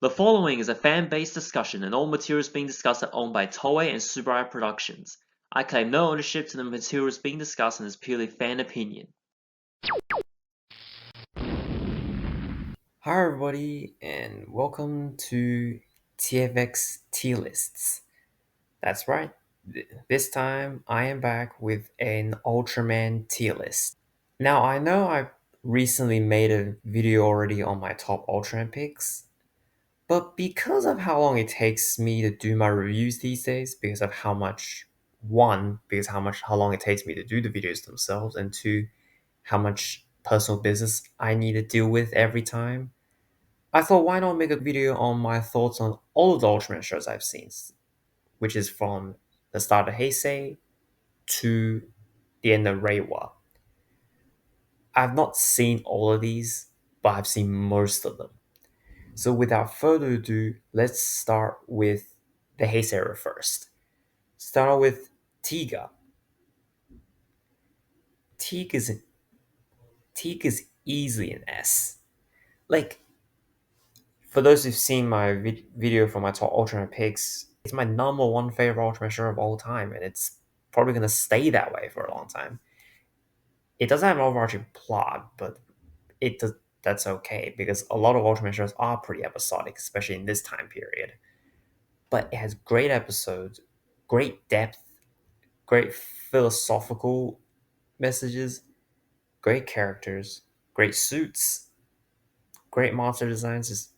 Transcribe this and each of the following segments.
The following is a fan-based discussion, and all materials being discussed are owned by Toei and Subaraya Productions. I claim no ownership to the materials being discussed and is purely fan opinion. Hi everybody, and welcome to TFX Tier Lists. That's right. This time I am back with an Ultraman tier list. Now I know I recently made a video already on my top Ultraman picks, but because of how long it takes me to do my reviews these days, because of how much one, because how long it takes me to do the videos themselves, and two, how much personal business I need to deal with every time, I thought, why not make a video on my thoughts on all of the Ultraman shows I've seen, which is from the start of Heisei to the end of Reiwa. I've not seen all of these, but I've seen most of them. So without further ado, let's start with the Heisei era first. Start out with Tiga. Tiga's Tiga's easily an S. Like, for those who've seen my video for my top Ultraman picks, it's my number one favorite Ultraman show of all time, and it's probably gonna stay that way for a long time. It doesn't have an overarching plot, but it does. That's okay because a lot of Ultraman shows are pretty episodic, especially in this time period. But it has great episodes, great depth, great philosophical messages, great characters, great suits, great monster designs.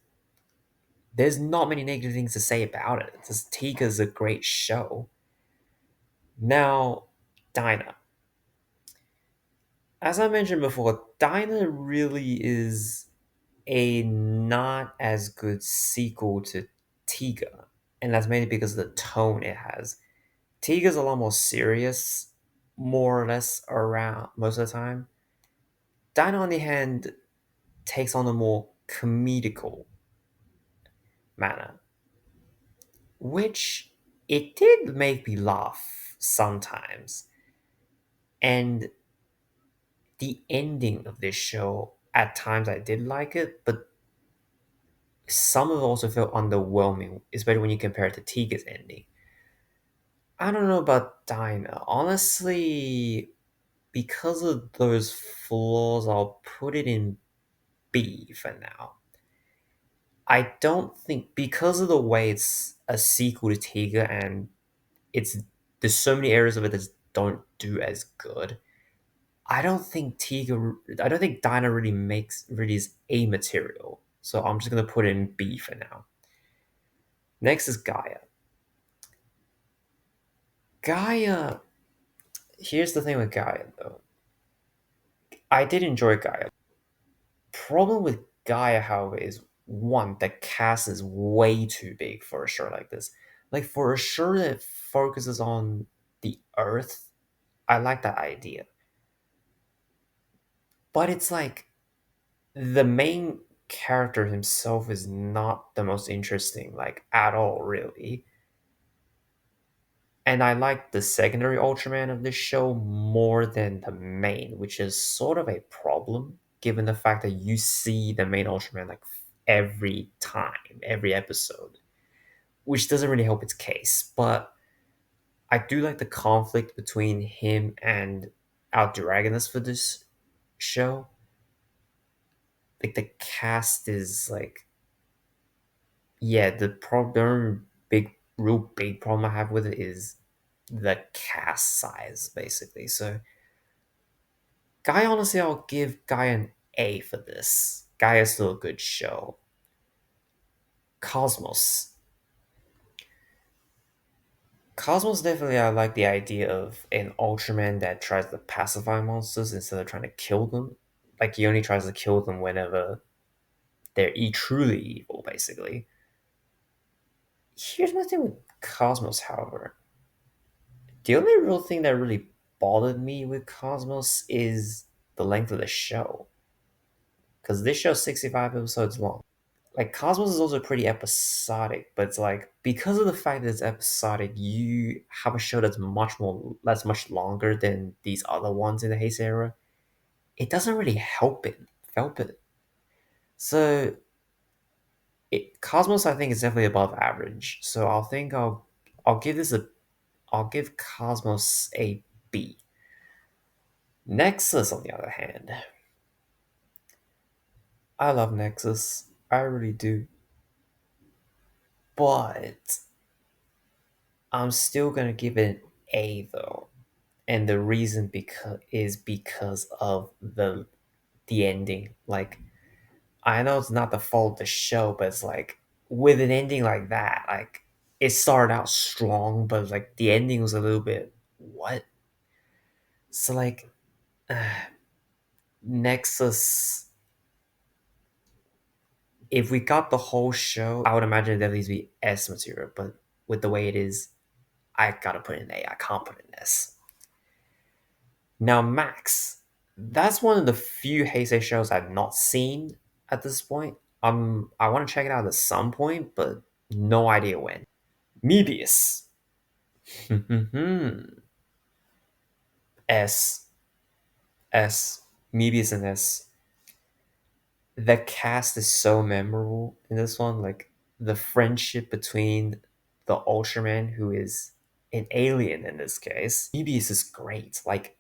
There's not many negative things to say about it. Just Tiga's a great show. Now, Dyna. As I mentioned before, Dyna really is a not as good sequel to Tiga, and that's mainly because of the tone it has. Tiga's a lot more serious, more or less around most of the time. Dyna, on the hand, takes on a more comedical manner, which it did make me laugh sometimes. And the ending of this show, at times I did like it, but some of it also felt underwhelming, especially when you compare it to Tiga's ending. I don't know about Dinah. Honestly, because of those flaws, I'll put it in B for now. I don't think, because of the way it's a sequel to Tiga and it's there's so many areas of it that don't do as good. I don't think Dinah really is a material. So I'm just gonna put it in B for now. Next is Gaia. Gaia. Here's the thing with Gaia though. I did enjoy Gaia. Problem with Gaia, however, is one, the cast is way too big for a show like this. Like for a show that focuses on the Earth, I like that idea. But it's like the main character himself is not the most interesting, like at all, really. And I like the secondary Ultraman of this show more than the main, which is sort of a problem given the fact that you see the main Ultraman like every time, every episode, which doesn't really help its case. But I do like the conflict between him and our Dragonus for this show. Like the cast is like, yeah, the problem, real big problem I have with it is the cast size, basically. So Guy, honestly, I'll give Guy an A for this. Guy is still a good show. Cosmos. Cosmos, definitely, I like the idea of an Ultraman that tries to pacify monsters instead of trying to kill them. Like, he only tries to kill them whenever they're truly evil, basically. Here's my thing with Cosmos, however. The only real thing that really bothered me with Cosmos is the length of the show. Because this show's 65 episodes long. Like Cosmos is also pretty episodic, but it's like because of the fact that it's episodic, you have a show that's much longer than these other ones in the Heisei era. It doesn't really help it. So Cosmos, I think, is definitely above average. So I'll give this a I'll give Cosmos a B. Nexus, on the other hand, I love Nexus. I really do. But I'm still gonna give it an A though. And the reason because of the ending. Like, I know it's not the fault of the show, but it's like with an ending like that, like it started out strong, but like the ending was a little bit what? So like Nexus, if we got the whole show, I would imagine it at least be S material, but with the way it is, I gotta put in A. I can't put in S. Now Max, that's one of the few Heisei shows I've not seen at this point. I want to check it out at some point, but no idea when. Mebius. S. S. Mebius and S. The cast is so memorable in this one. Like the friendship between the Ultraman, who is an alien in this case. Mebius is great. Like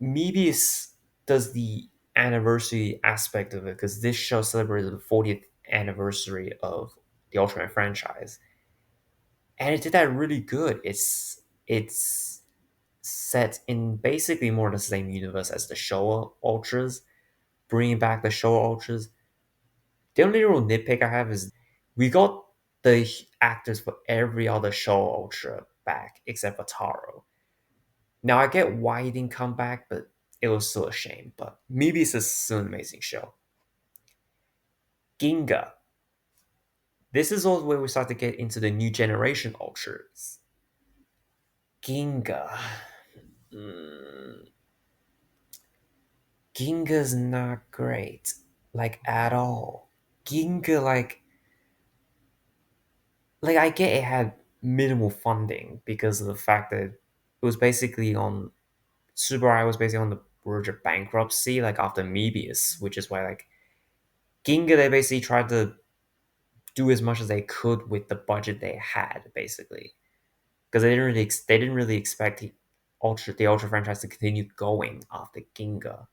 Mebius does the anniversary aspect of it because this show celebrated the 40th anniversary of the Ultraman franchise, and it did that really good. It's set in basically more the same universe as the Showa Ultras, bringing back the Showa Ultras. The only little nitpick I have is we got the actors for every other Showa Ultra back except for Taro. Now I get why he didn't come back, but it was still a shame. But maybe it's still an amazing show. Ginga. This is all where we start to get into the new generation Ultras. Ginga. Mm, Ginga's not great. Like at all. Ginga like I get it had minimal funding because of the fact that it was basically on Subaru was basically on the verge of bankruptcy, like after Mebius, which is why like Ginga they basically tried to do as much as they could with the budget they had, basically, because they didn't really expect the Ultra franchise to continue going after Ginga.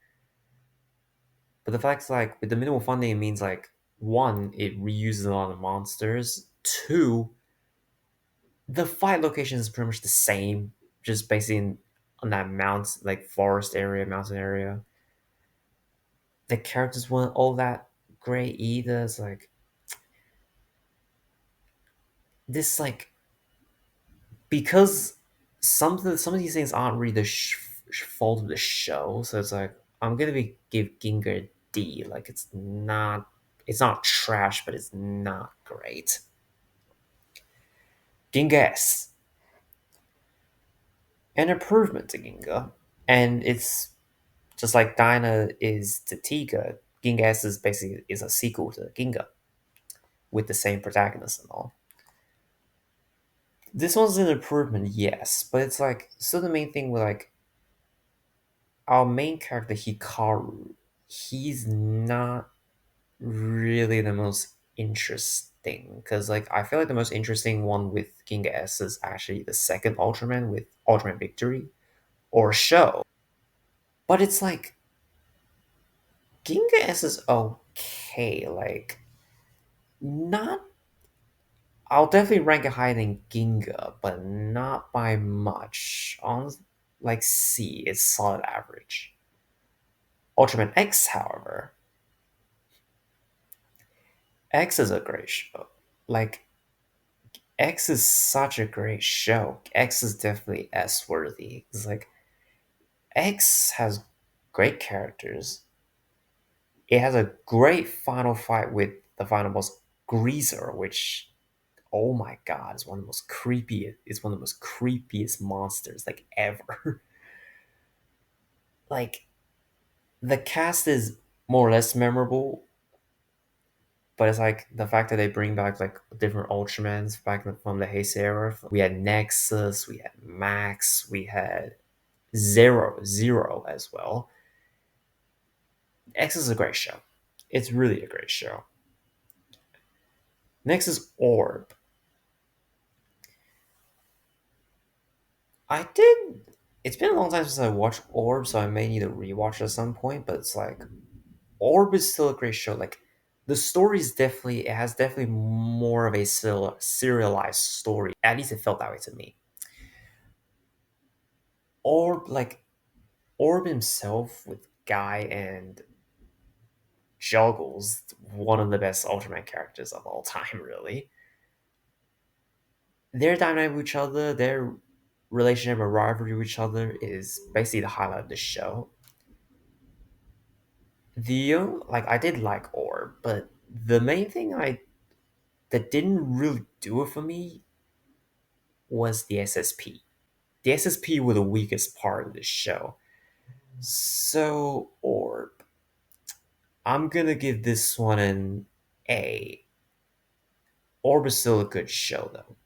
But the fact is, like, with the minimal funding, it means like one, it reuses a lot of monsters. Two, the fight location is pretty much the same, just basically on that like forest area, mountain area. The characters weren't all that great either. It's like this, like because some of these things aren't really the fault of the show. So it's like I'm gonna give Ginga a D. Like it's not trash, but it's not great. Ginga S, an improvement to Ginga, and it's just like Dyna is to Tiga. Ginga S is basically is a sequel to Ginga with the same protagonist and all. This one's an improvement, yes, but it's like still the main thing with like our main character Hikaru, he's not really the most interesting because like I feel like the most interesting one with Ginga S is actually the second Ultraman with Ultraman Victory or Show. But it's like Ginga S is okay, like not I'll definitely rank it higher than Ginga, but not by much. On like C, it's solid average. Ultraman X, however, X is a great show. Like X is such a great show. X is definitely S worthy. It's like X has great characters. It has a great final fight with the final boss Greaser, which oh my god, is one of the most creepy. It's one of the most creepiest monsters like ever. Like the cast is more or less memorable, but it's like the fact that they bring back like different Ultramans back from the Heisei era. We had Nexus, we had Max, we had Zero as well. X is a great show. It's really a great show. Next is Orb. I did. It's been a long time since I watched Orb, so I may need to rewatch at some point. But it's like Orb is still a great show. Like the story is definitely it has definitely more of a serialized story. At least it felt that way to me. Orb himself with Guy and Juggles, one of the best Ultraman characters of all time, really. Their dynamic with each other, their relationship and rivalry with each other is basically the highlight of the show. Like I did like Orb, but the main thing I that didn't really do it for me was the SSP. The SSP were the weakest part of the show. So Orb, I'm gonna give this one an A. Orb is still a good show though.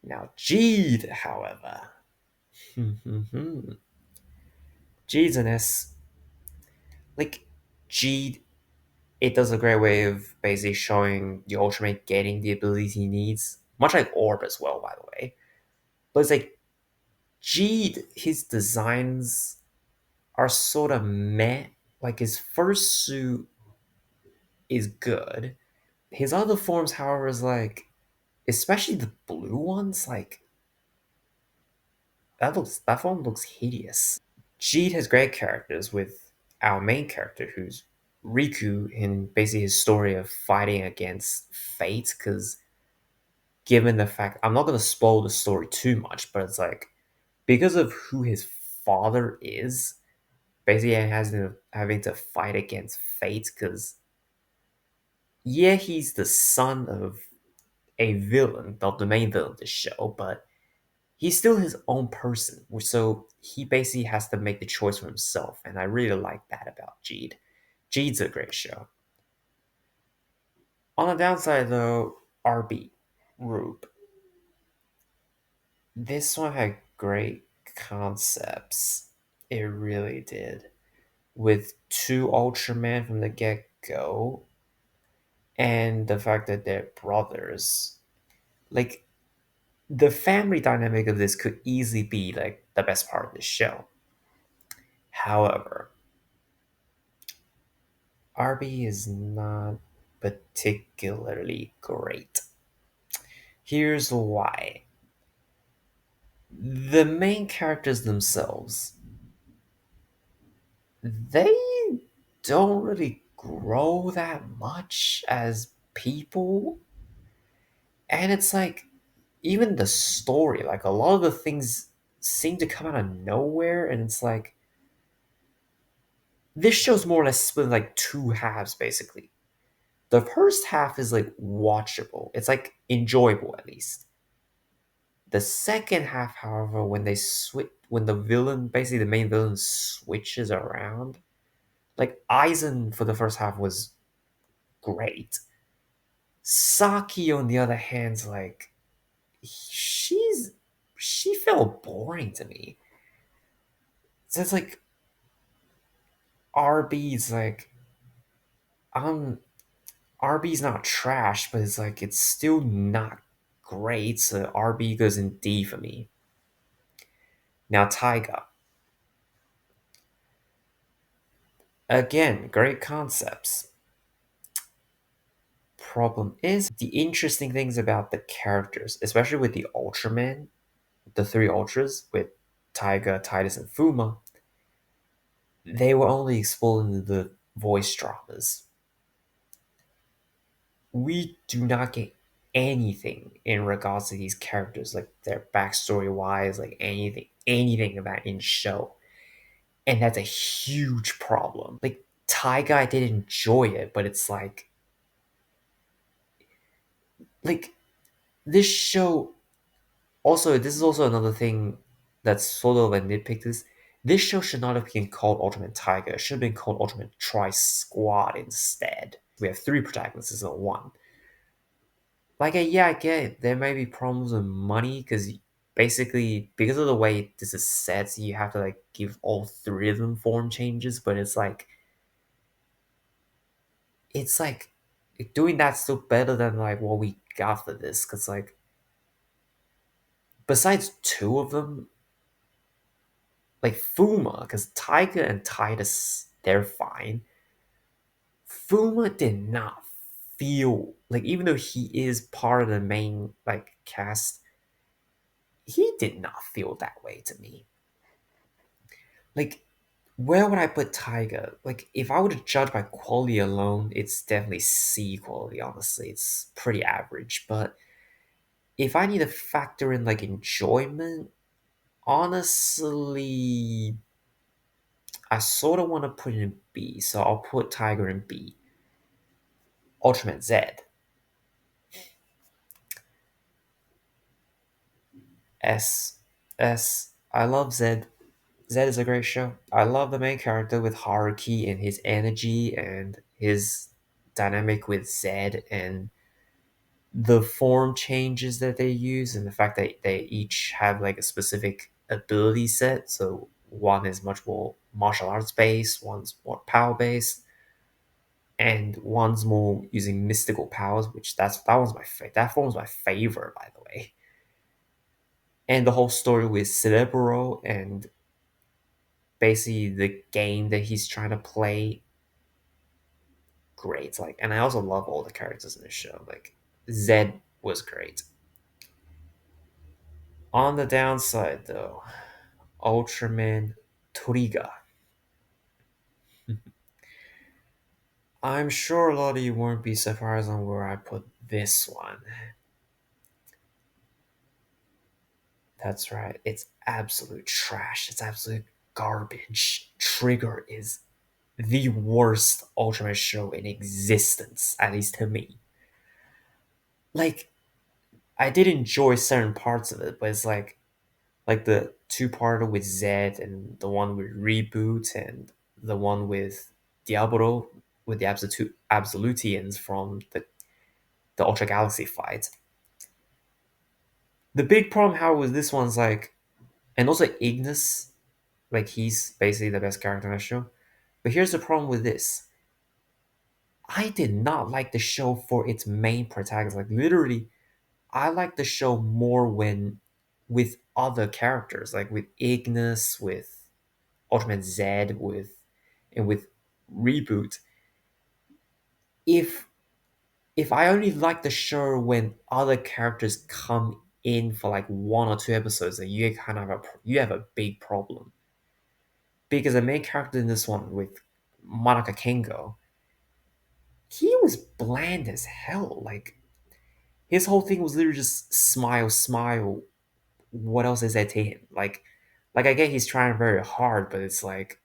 Now Jeed, however, Jeed's an S. Like Jeed, it does a great way of basically showing the Ultraman getting the abilities he needs, much like Orb as well, by the way. But it's like Jeed, his designs are sort of meh. Like his first suit is good. His other forms, however, is like, especially the blue ones, like that form looks hideous. Jeed has great characters with our main character, who's Riku, in basically his story of fighting against fate. Because given the fact, I'm not going to spoil the story too much, but it's like because of who his father is, basically he has been having to fight against fate. Because yeah, he's the son of a villain, the main villain of the show, but he's still his own person. So he basically has to make the choice for himself, and I really like that about Jeed. Jeed's a great show. On the downside, though, RB, Rube. This one had great concepts. It really did. With two Ultraman from the get go, and the fact that they're brothers. Like, the family dynamic of this could easily be like the best part of the show. However, RB is not particularly great. Here's why. The main characters themselves, they don't really grow that much as people. And it's like, even the story, like a lot of the things seem to come out of nowhere. And it's like, this show's more or less split in like two halves, basically. The first half is like watchable, it's like enjoyable at least. The second half, however, when they switch, when the villain, basically the main villain, switches around, like Aizen for the first half was great. Saki, on the other hand, like she's she felt boring to me. So it's like RB's like um RB's not trash, but it's like it's still not great. So RB goes in D for me. Now Taiga. Again, great concepts. Problem is the interesting things about the characters, especially with the Ultraman, the three Ultras with Taiga, Titus, and Fuma, they were only explored in the voice dramas. We do not get anything in regards to these characters, like their backstory wise, like anything of that in show. And that's a huge problem. Like Taiga, I did enjoy it, but it's like this show. Also, this is also another thing that's sort of a nitpick. This show should not have been called Ultraman Tiger. It should have been called Ultraman Tri Squad instead. We have three protagonists instead of one. Like, yeah, I get it. There may be problems with money because basically, because of the way this is set, you have to like give all three of them form changes. But it's like doing that's still better than like what we got for this, because like besides two of them, like Fuma, because Tiger and Titus, they're fine. Fuma did not feel like, even though he is part of the main like cast, he did not feel that way to me. Like, where would I put Tiger? Like, if I were to judge by quality alone, it's definitely C quality, honestly. It's pretty average. But if I need to factor in like enjoyment, honestly, I sort of want to put it in B. So I'll put Tiger in B. Ultraman Z. S. S. I love Z. Z is a great show. I love the main character with Haruki and his energy and his dynamic with Z and the form changes that they use and the fact that they each have like a specific ability set. So one is much more martial arts based, one's more power based, and one's more using mystical powers, which that one's my favorite. That form's my favorite, by the way. And the whole story with Cerebro and basically the game that he's trying to play, great. Like, and I also love all the characters in the show. Like, Zed was great. On the downside, though, Ultraman Toriga. I'm sure a lot of you won't be surprised on where I put this one. That's right, it's absolute trash. It's absolute garbage. Trigger is the worst Ultraman show in existence, at least to me. Like, I did enjoy certain parts of it, but it's like the two-parter with Zed and the one with Reboot and the one with Diablo with the Absolutians from the Ultra Galaxy fight. The big problem, however, with this one's like, and also Ignis, like he's basically the best character in the show. But here's the problem with this: I did not like the show for its main protagonist. Like literally, I like the show more when with other characters, like with Ignis, with Ultraman Z, with Reboot. If if I only like the show when other characters come in for like one or two episodes, then you kind of you have a big problem because the main character in this one with Monica Kengo, he was bland as hell. Like his whole thing was literally just smile, smile. What else is there to him? Like I get he's trying very hard, but it's like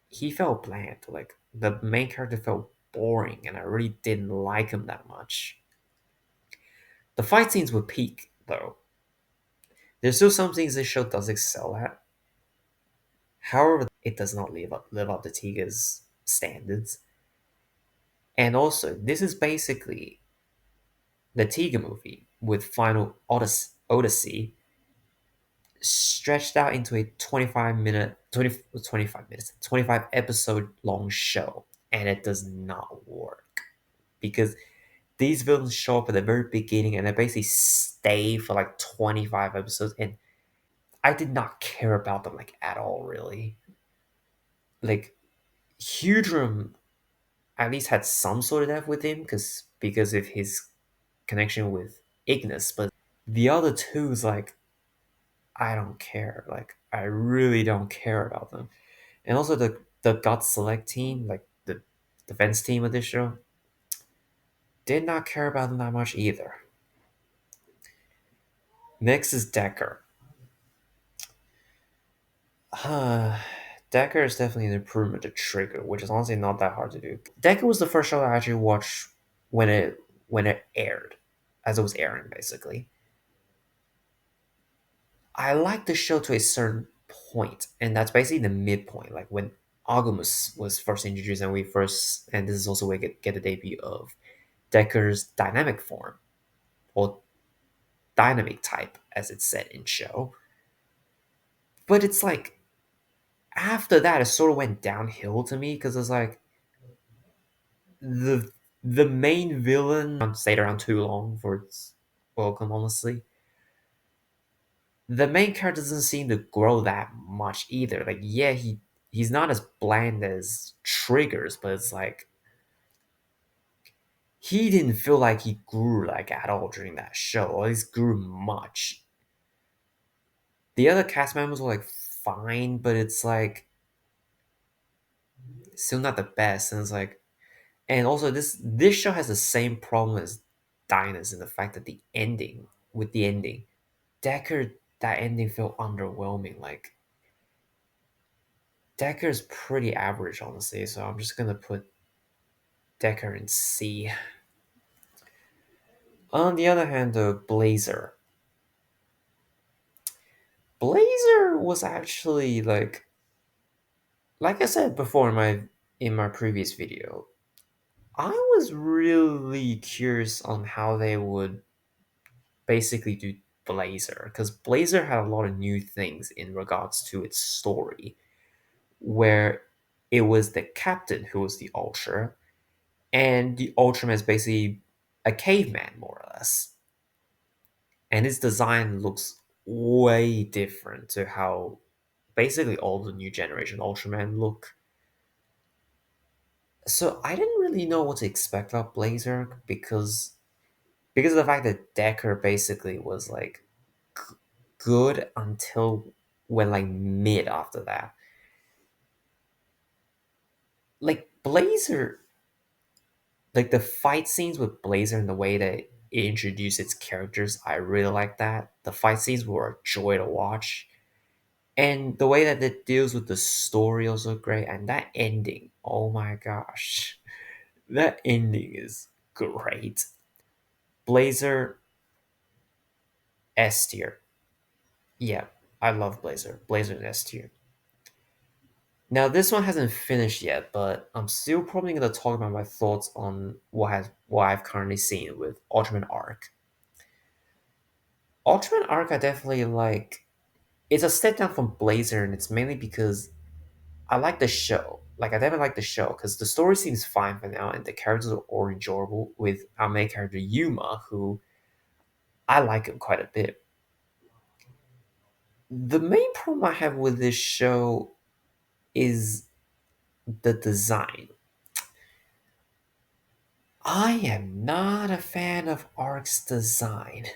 he felt bland. Like the main character felt boring, and I really didn't like him that much. The fight scenes were peak though. There's still some things this show does excel at. However, it does not live up to Tiga's standards. And also, this is basically the Tiga movie with Final Odyssey stretched out into a 25 minutes, 25 episode long show. And it does not work because these villains show up at the very beginning and they basically stay for like 25 episodes. And I did not care about them like at all, really. Like, Hudrum at least had some sort of depth with him because of his connection with Ignis, but the other two is like I don't care. Like I really don't care about them. And also the God Select team, like the defense team of this show, did not care about them that much either. Next is Decker. Decker is definitely an improvement to Trigger, which is honestly not that hard to do. Decker was the first show I actually watched when it aired, as it was airing basically. I like the show to a certain point, and that's basically the midpoint, like when Agumus was first introduced, and this is also where we get the debut of Decker's dynamic form, or dynamic type, as it's said in show. But it's like after that, it sort of went downhill to me because it's like the The main villain stayed around too long for its welcome, honestly. The main character doesn't seem to grow that much either. Like, yeah, he's not as bland as Triggers, but it's like he didn't feel like he grew like at all during that show, or at least grew much. The other cast members were like fine, but it's like still not the best. And it's like, and also this show has the same problem as Dyna's in the fact that the ending, Decker, that ending felt underwhelming. Like Decker's pretty average, honestly. So I'm just gonna put Decker in C. On the other hand, though, Blazer was actually like I said before in my previous video, I was really curious on how they would basically do Blazer because Blazer had a lot of new things in regards to its story, where it was the captain who was the Ultra, and the Ultraman is basically a caveman more or less, and his design looks way different to how basically all the new generation Ultraman look. So I didn't really know what to expect about Blazer because of the fact that Decker basically was like g- good until when like mid after that. Like Blazer, like the fight scenes with Blazer and the way that it introduced its characters, I really like that. The fight scenes were a joy to watch. And the way that it deals with the story also great. And that ending, oh my gosh. That ending is great. Blazer S tier. Yeah, I love Blazer. Blazer S tier. Now this one hasn't finished yet, but I'm still probably gonna talk about my thoughts on what I've currently seen with Ultraman Arc. Ultraman Arc I definitely like. It's a step down from Blazer, and it's mainly because I like the show. Like I definitely like the show because the story seems fine for now, and the characters are all enjoyable. With our main character Yuma, who I like him quite a bit. The main problem I have with this show is the design. I am not a fan of Arc's design.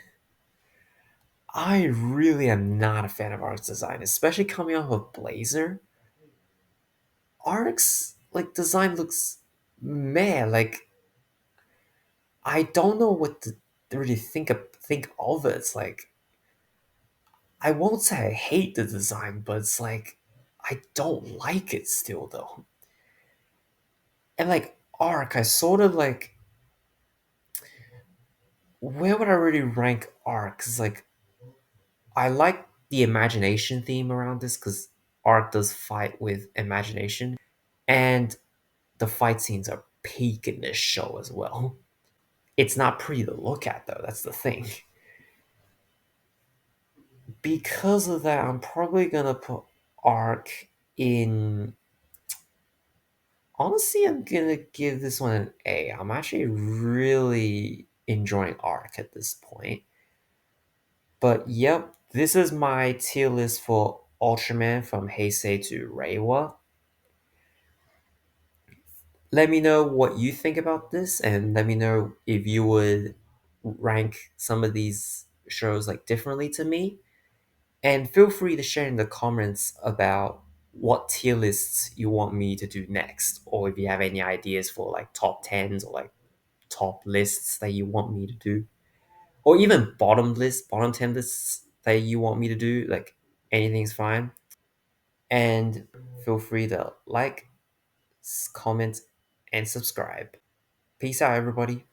I really am not a fan of Arc's design, especially coming off of Blazer. Arc's like design looks meh. Like I don't know what to really think of it. It's like I won't say I hate the design, but it's like I don't like it still though. And like Arc, I sort of like where would I really rank Arc? Cause like I like the imagination theme around this because Arc does fight with imagination, and the fight scenes are peak in this show as well. It's not pretty to look at though. That's the thing. Because of that, I'm probably gonna put Arc in. Honestly, I'm gonna give this one an A. I'm actually really enjoying Arc at this point. But yep, this is my tier list for Ultraman from Heisei to Reiwa. Let me know what you think about this, and let me know if you would rank some of these shows like differently to me. And feel free to share in the comments about what tier lists you want me to do next, or if you have any ideas for like top tens or like top lists that you want me to do, or even bottom 10 lists that you want me to do. Like anything's fine. And feel free to like, comment, and subscribe. Peace out, everybody.